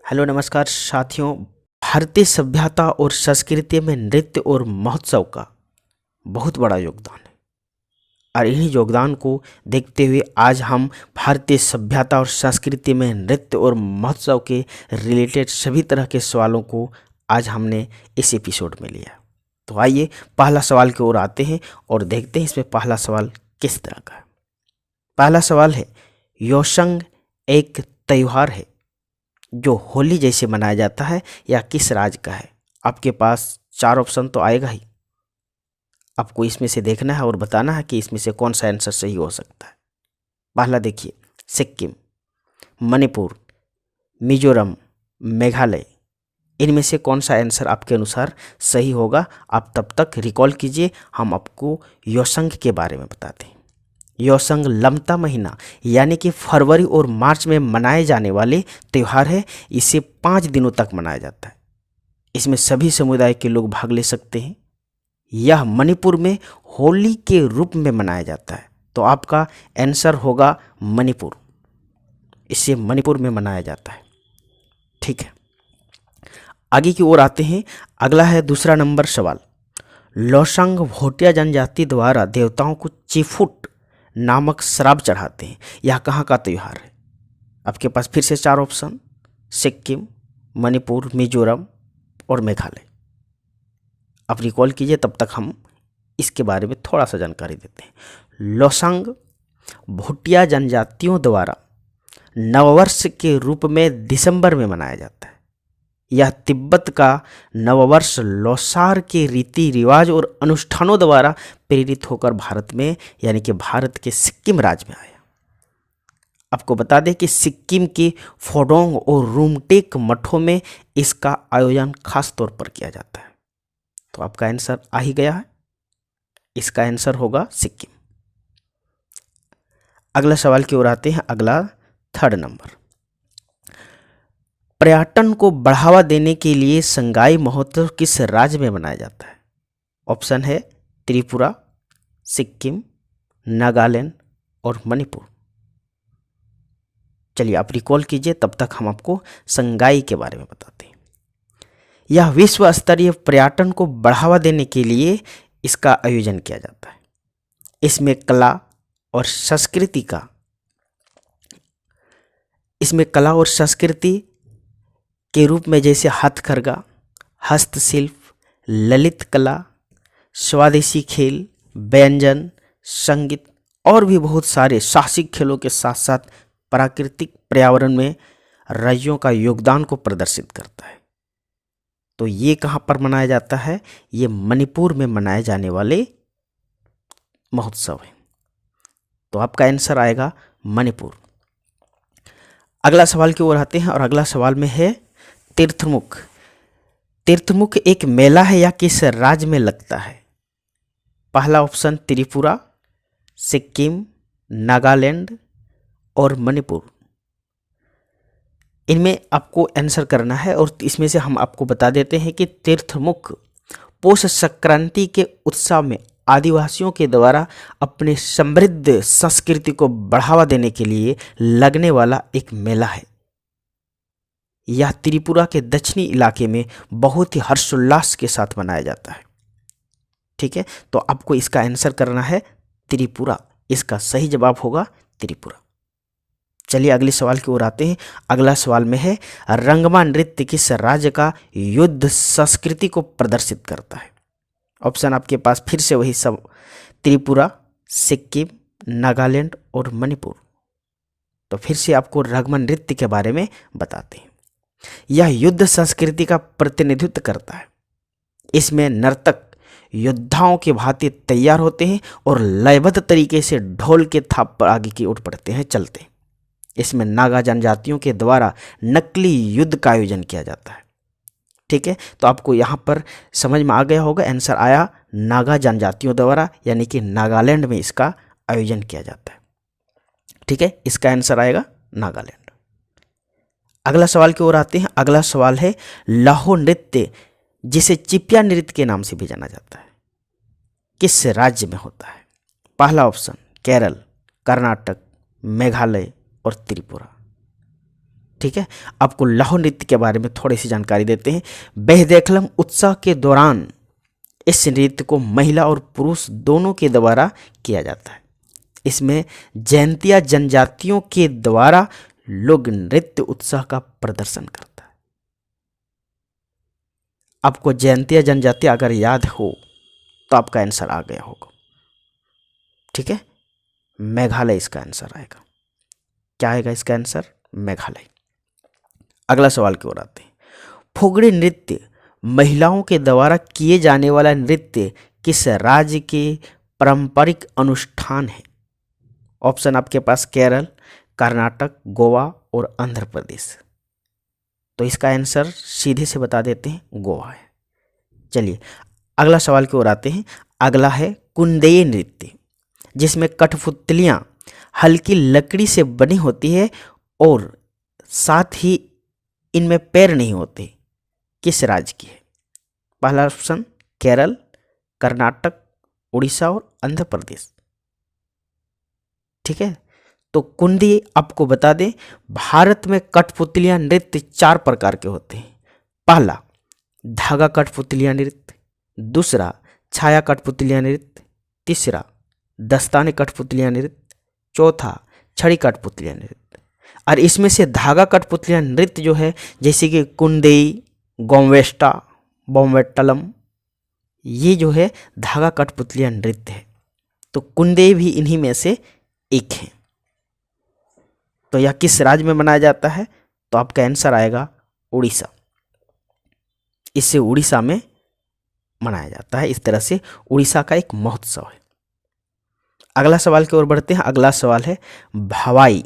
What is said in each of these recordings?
Hello नमस्कार साथियों। भारतीय सभ्यता और संस्कृति में नृत्य और महोत्सव का बहुत बड़ा योगदान है और इन्हीं योगदान को देखते हुए आज हम भारतीय सभ्यता और संस्कृति में नृत्य और महोत्सव के रिलेटेड सभी तरह के सवालों को आज हमने इस एपिसोड में लिया। तो आइए पहला सवाल की ओर आते हैं और देखते हैं इसमें पहला सवाल किस तरह का है। पहला सवाल है, योशंग एक त्योहार है जो होली जैसे मनाया जाता है या किस राज्य का है? आपके पास 4 ऑप्शन तो आएगा ही, आपको इसमें से देखना है और बताना है कि इसमें से कौन सा आंसर सही हो सकता है। पहला देखिए, सिक्किम, मणिपुर, मिजोरम, मेघालय, इनमें से कौन सा आंसर आपके अनुसार सही होगा? आप तब तक रिकॉल कीजिए, हम आपको योशंग के बारे में बताते हैं। योशंग लमता महीना यानी कि फरवरी और मार्च में मनाए जाने वाले त्यौहार है। इसे 5 दिनों तक मनाया जाता है। इसमें सभी समुदाय के लोग भाग ले सकते हैं। यह मणिपुर में होली के रूप में मनाया जाता है, तो आपका आंसर होगा मणिपुर। इसे मणिपुर में मनाया जाता है। ठीक है, आगे की ओर आते हैं। अगला है दूसरा नंबर सवाल। लोसांग भोटिया जनजाति द्वारा देवताओं को चिफुट नामक शराब चढ़ाते हैं। यह कहाँ का त्यौहार है? आपके पास फिर से 4 ऑप्शन, सिक्किम, मणिपुर, मिजोरम और मेघालय। आप रिकॉल कीजिए, तब तक हम इसके बारे में थोड़ा सा जानकारी देते हैं। लोसांग भोटिया जनजातियों द्वारा नववर्ष के रूप में दिसंबर में मनाया जाता है। यह तिब्बत का नववर्ष लोसार के रीति रिवाज और अनुष्ठानों द्वारा प्रेरित होकर भारत में यानी कि भारत के सिक्किम राज्य में आया। आपको बता दें कि सिक्किम के फोडोंग और रूमटेक मठों में इसका आयोजन खास तौर पर किया जाता है। तो आपका आंसर आ ही गया है, इसका आंसर होगा सिक्किम। अगला सवाल की ओर आते हैं। अगला 3rd नंबर। पर्यटन को बढ़ावा देने के लिए संगाई महोत्सव किस राज्य में मनाया जाता है? ऑप्शन है त्रिपुरा, सिक्किम, नागालैंड और मणिपुर। चलिए आप रिकॉल कीजिए, तब तक हम आपको संगाई के बारे में बताते हैं। यह विश्व स्तरीय पर्यटन को बढ़ावा देने के लिए इसका आयोजन किया जाता है। इसमें कला और संस्कृति के रूप में जैसे हथकरघा, हस्तशिल्प, ललित कला, स्वदेशी खेल, व्यंजन, संगीत और भी बहुत सारे साहसिक खेलों के साथ साथ प्राकृतिक पर्यावरण में राज्यों का योगदान को प्रदर्शित करता है। तो ये कहाँ पर मनाया जाता है? ये मणिपुर में मनाए जाने वाले महोत्सव है। तो आपका आंसर आएगा मणिपुर। अगला सवाल की ओर आते हैं और अगला सवाल में है तीर्थमुख। तीर्थमुख एक मेला है या किस राज्य में लगता है? पहला ऑप्शन त्रिपुरा, सिक्किम, नागालैंड और मणिपुर। इनमें आपको आंसर करना है और इसमें से हम आपको बता देते हैं कि तीर्थमुख पौष संक्रांति के उत्सव में आदिवासियों के द्वारा अपने समृद्ध संस्कृति को बढ़ावा देने के लिए लगने वाला एक मेला है। यह त्रिपुरा के दक्षिणी इलाके में बहुत ही हर्षोल्लास के साथ मनाया जाता है। ठीक है, तो आपको इसका आंसर करना है त्रिपुरा। इसका सही जवाब होगा त्रिपुरा। चलिए अगले सवाल की ओर आते हैं। अगला सवाल में है, रंगमा नृत्य किस राज्य का युद्ध संस्कृति को प्रदर्शित करता है? ऑप्शन आपके पास फिर से वही सब, त्रिपुरा, सिक्किम, नागालैंड और मणिपुर। तो फिर से आपको रंगमा नृत्य के बारे में बताते हैं। यह युद्ध संस्कृति का प्रतिनिधित्व करता है। इसमें नर्तक योद्धाओं के भांति तैयार होते हैं और लयबद्ध तरीके से ढोल के थाप पर आगे की ओर बढ़ते हैं, चलते हैं। इसमें नागा जनजातियों के द्वारा नकली युद्ध का आयोजन किया जाता है। ठीक है, तो आपको यहाँ पर समझ में आ गया होगा, आंसर आया नागा जनजातियों द्वारा, यानी कि नागालैंड में इसका आयोजन किया जाता है। ठीक है, इसका आंसर आएगा नागालैंड। अगला सवाल की ओर आते हैं। अगला सवाल है, लाहो नृत्य जिसे चिपिया नृत्य के नाम से भी जाना जाता है, किस राज्य में होता है? पहला ऑप्शन केरल, कर्नाटक, मेघालय और त्रिपुरा। ठीक है, आपको लाहो नृत्य के बारे में थोड़ी सी जानकारी देते हैं। बेहदेखलम उत्सव के दौरान इस नृत्य को महिला और पुरुष दोनों के द्वारा किया जाता है। इसमें जयंतिया जनजातियों के द्वारा लोग नृत्य उत्साह का प्रदर्शन करता है। आपको जयंतिया जनजाति अगर याद हो तो आपका आंसर आ गया होगा। ठीक है, मेघालय इसका आंसर आएगा। क्या आएगा इसका आंसर? मेघालय। अगला सवाल की ओर आते हैं। फुगड़ी नृत्य महिलाओं के द्वारा किए जाने वाला नृत्य किस राज्य के पारंपरिक अनुष्ठान है? ऑप्शन आपके पास केरल, कर्नाटक, गोवा और आंध्र प्रदेश। तो इसका आंसर सीधे से बता देते हैं, गोवा है। चलिए अगला सवाल की ओर आते हैं। अगला है कुंदेय नृत्य, जिसमें कठपुतलियां हल्की लकड़ी से बनी होती है और साथ ही इनमें पैर नहीं होते। किस राज्य की है? पहला ऑप्शन केरल, कर्नाटक, उड़ीसा और आंध्र प्रदेश। ठीक है, तो कुंदी आपको बता दें, भारत में कठपुतलियां नृत्य 4 प्रकार के होते हैं। पहला धागा कठपुतलियां नृत्य, दूसरा छाया कठपुतलियां नृत्य, तीसरा दस्ताने कठपुतलियां नृत्य, चौथा छड़ी कठपुतलियां नृत्य। और इसमें से धागा कठपुतलियां नृत्य जो है, जैसे कि कुंदेई, गोमवेष्टा, बोमवेट्टलम, ये जो है धागा कठपुतलियां नृत्य है। तो कुंदेई भी इन्हीं में से एक है। तो यह किस राज्य में मनाया जाता है? तो आपका आंसर आएगा उड़ीसा। इससे उड़ीसा में मनाया जाता है। इस तरह से उड़ीसा का एक महोत्सव है। अगला सवाल की ओर बढ़ते हैं। अगला सवाल है भवाई।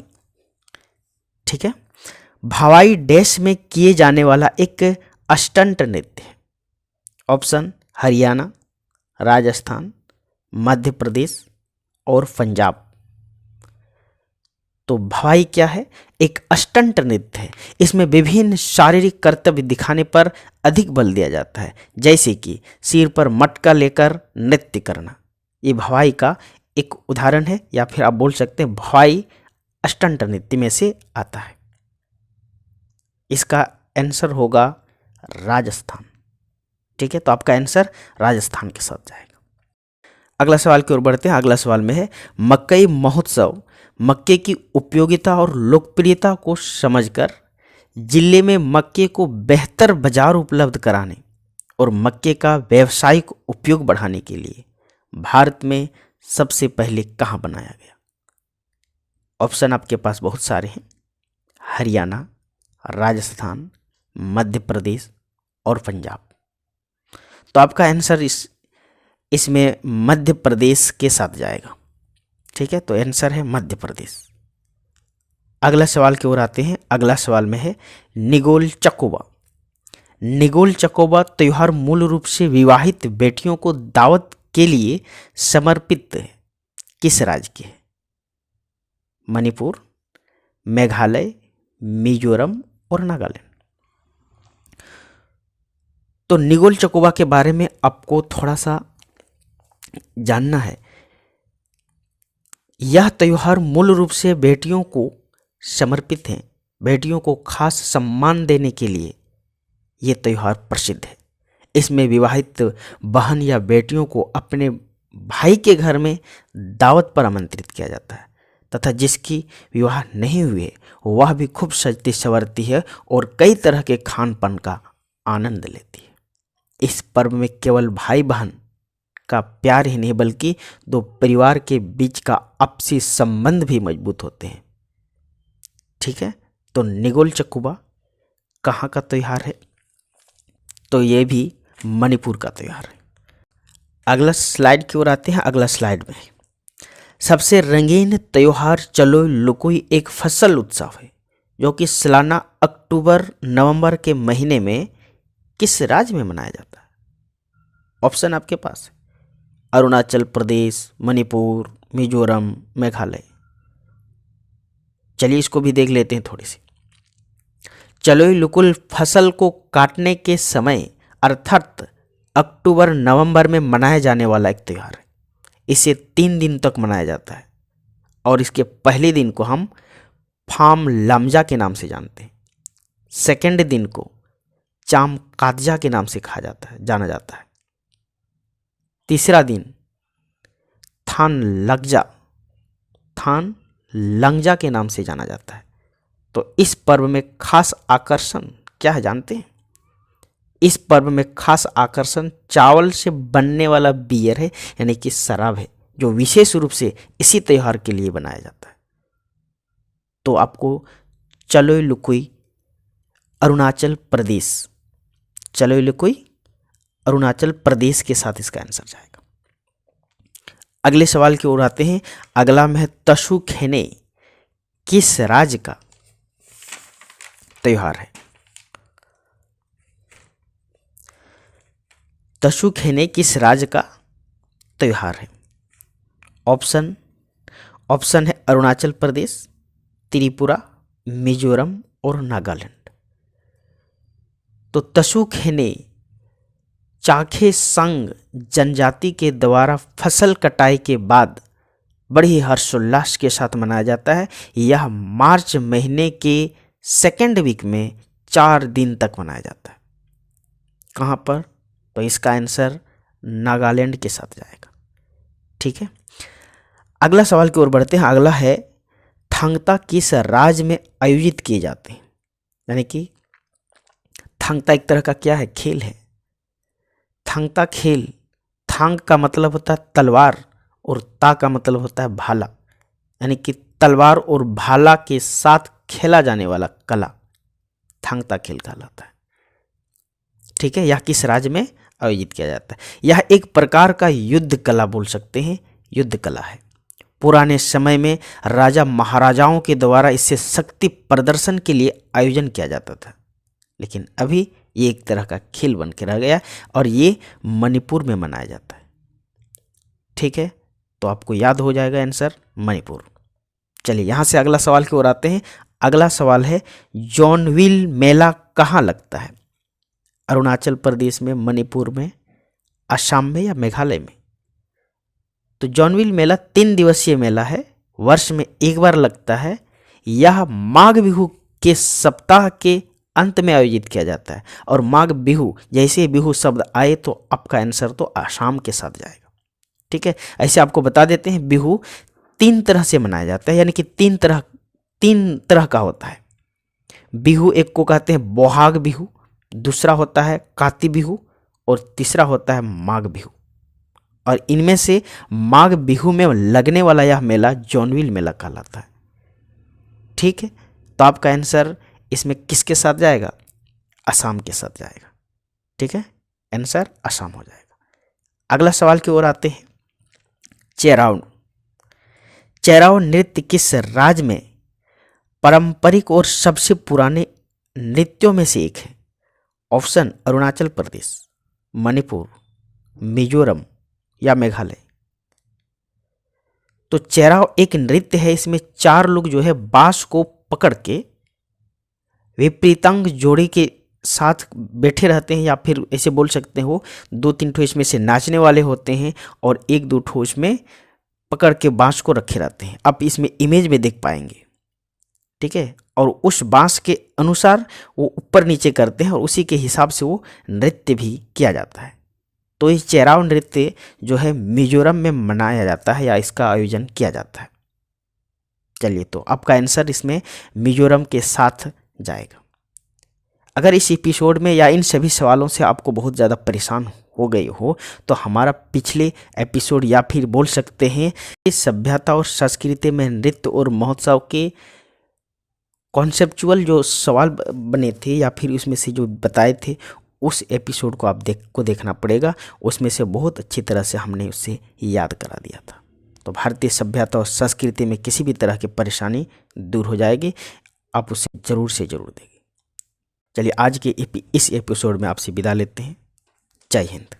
ठीक है, भवाई डैश में किए जाने वाला एक स्टंट नृत्य है। ऑप्शन हरियाणा, राजस्थान, मध्य प्रदेश और पंजाब। तो भवाई क्या है? एक स्टंट नृत्य है। इसमें विभिन्न शारीरिक कर्तव्य दिखाने पर अधिक बल दिया जाता है, जैसे कि सिर पर मटका लेकर नृत्य करना। ये भवाई का एक उदाहरण है, या फिर आप बोल सकते हैं भवाई स्टंट नृत्य में से आता है। इसका आंसर होगा राजस्थान। ठीक है, तो आपका आंसर राजस्थान के साथ जाएगा। अगला सवाल की ओर बढ़ते हैं। अगला सवाल में है मकई महोत्सव मक्के की उपयोगिता और लोकप्रियता को समझकर जिले में मक्के को बेहतर बाजार उपलब्ध कराने और मक्के का व्यावसायिक उपयोग बढ़ाने के लिए भारत में सबसे पहले कहाँ बनाया गया? ऑप्शन आपके पास बहुत सारे हैं, हरियाणा, राजस्थान, मध्य प्रदेश और पंजाब। तो आपका आंसर इसमें मध्य प्रदेश के साथ जाएगा। ठीक है, तो आंसर है मध्य प्रदेश। अगला सवाल की ओर आते हैं। अगला सवाल में है निगोल चकोबा। निगोल चकोबा त्योहार मूल रूप से विवाहित बेटियों को दावत के लिए समर्पित है। किस राज्य के है? मणिपुर, मेघालय, मिजोरम और नागालैंड। तो निगोल चकोबा के बारे में आपको थोड़ा सा जानना है। यह त्योहार मूल रूप से बेटियों को समर्पित है। बेटियों को खास सम्मान देने के लिए यह त्योहार प्रसिद्ध है। इसमें विवाहित बहन या बेटियों को अपने भाई के घर में दावत पर आमंत्रित किया जाता है, तथा जिसकी विवाह नहीं हुए वह भी खूब सजती संवरती है और कई तरह के खान पान का आनंद लेती है। इस पर्व में केवल भाई बहन का प्यार ही नहीं, बल्कि दो परिवार के बीच का आपसी संबंध भी मजबूत होते हैं। ठीक है, तो निगोल चकोबा कहाँ का त्योहार है? तो ये भी मणिपुर का त्योहार है। अगला स्लाइड की ओर आते हैं। अगला स्लाइड में सबसे रंगीन त्योहार चलो लुकुई एक फसल उत्सव है, जो कि सालाना अक्टूबर नवंबर के महीने में किस राज्य में मनाया जाता है? ऑप्शन आपके पास है, अरुणाचल प्रदेश, मणिपुर, मिजोरम, मेघालय। चलिए इसको भी देख लेते हैं थोड़ी सी। चलोई लुकुल फसल को काटने के समय अर्थात अक्टूबर नवंबर में मनाया जाने वाला एक त्यौहार है। इसे 3 दिन तक मनाया जाता है और इसके पहले दिन को हम फाम लामजा के नाम से जानते हैं। सेकेंड दिन को चाम कादजा के नाम से जाना जाता है। तीसरा दिन थान लंगजा के नाम से जाना जाता है। तो इस पर्व में खास आकर्षण क्या है जानते हैं? इस पर्व में खास आकर्षण चावल से बनने वाला बियर है, यानी कि शराब है, जो विशेष रूप से इसी त्योहार के लिए बनाया जाता है। तो आपको चलोई लुकुई अरुणाचल प्रदेश के साथ इसका आंसर जाएगा। अगले सवाल की ओर आते हैं। अगला में है तशु खेने किस राज्य का त्योहार है? तशु खेने किस राज्य का त्योहार है? ऑप्शन है अरुणाचल प्रदेश, त्रिपुरा, मिजोरम और नागालैंड। तो तशु खेने चाखे संग जनजाति के द्वारा फसल कटाई के बाद बड़ी ही हर्षोल्लास के साथ मनाया जाता है। यह मार्च महीने के सेकेंड वीक में 4 दिन तक मनाया जाता है। कहाँ पर? तो इसका आंसर नागालैंड के साथ जाएगा। ठीक है, अगला सवाल की ओर बढ़ते हैं। अगला है थांगता किस राज्य में आयोजित किए जाते हैं? यानी कि थांगता एक तरह का क्या है? खेल है। थांगता खेल, थांग का मतलब होता है तलवार और ता का मतलब होता है भाला, यानी कि तलवार और भाला के साथ खेला जाने वाला कला थांगता खेल कहलाता है। ठीक है, यह किस राज्य में आयोजित किया जाता है? यह एक प्रकार का युद्ध कला बोल सकते हैं, युद्ध कला है। पुराने समय में राजा महाराजाओं के द्वारा इससे शक्ति प्रदर्शन के लिए आयोजन किया जाता था, लेकिन अभी ये एक तरह का खेल बन के रह गया और ये मणिपुर में मनाया जाता है। ठीक है, तो आपको याद हो जाएगा आंसर मणिपुर। चलिए यहाँ से अगला सवाल की ओर आते हैं। अगला सवाल है जॉनविल मेला कहाँ लगता है? अरुणाचल प्रदेश में, मणिपुर में, असम में या मेघालय में? तो जॉनविल मेला 3 दिवसीय मेला है, वर्ष में एक बार लगता है। यह माघ बिहू के सप्ताह के अंत में आयोजित किया जाता है। और माघ बिहू, जैसे बिहू शब्द आए तो आपका आंसर तो आसाम के साथ जाएगा। ठीक है, ऐसे आपको बता देते हैं बिहू 3 तरह से मनाया जाता है, यानी कि 3 तरह का होता है बिहू। एक को कहते हैं बोहाग बिहू, दूसरा होता है काती बिहू और तीसरा होता है माघ बिहू। और इनमें से माघ बिहू में लगने वाला यह मेला जॉनविल मेला कहलाता है। ठीक है, तो आपका आंसर इसमें किसके साथ जाएगा? असम के साथ जाएगा। ठीक है, आंसर असम हो जाएगा। अगला सवाल की ओर आते हैं। चेराव नृत्य किस राज्य में पारंपरिक और सबसे पुराने नृत्यों में से एक है? ऑप्शन अरुणाचल प्रदेश, मणिपुर, मिजोरम या मेघालय। तो चेराव एक नृत्य है, इसमें 4 लोग जो है बांस को पकड़ के विपरीतांग जोड़ी के साथ बैठे रहते हैं, या फिर ऐसे बोल सकते हो 2-3 ठो इसमें से नाचने वाले होते हैं और 1-2 ठो इसमें पकड़ के बांस को रखे रहते हैं। आप इसमें इमेज में देख पाएंगे। ठीक है, और उस बांस के अनुसार वो ऊपर नीचे करते हैं और उसी के हिसाब से वो नृत्य भी किया जाता है। तो इस चेराव नृत्य जो है मिजोरम में मनाया जाता है या इसका आयोजन किया जाता है। चलिए, तो आपका आंसर इसमें मिजोरम के साथ जाएगा। अगर इस एपिसोड में या इन सभी सवालों से आपको बहुत ज़्यादा परेशान हो गए हो तो हमारा पिछले एपिसोड या फिर बोल सकते हैं इस सभ्यता और संस्कृति में नृत्य और महोत्सव के कॉन्सेप्चुअल जो सवाल बने थे या फिर उसमें से जो बताए थे, उस एपिसोड को आप देखना पड़ेगा। उसमें से बहुत अच्छी तरह से हमने उससे याद करा दिया था। तो भारतीय सभ्यता और संस्कृति में किसी भी तरह की परेशानी दूर हो जाएगी, आप उसे ज़रूर से ज़रूर देंगे। चलिए, आज के इस एपिसोड में आपसे विदा लेते हैं। जय हिंद।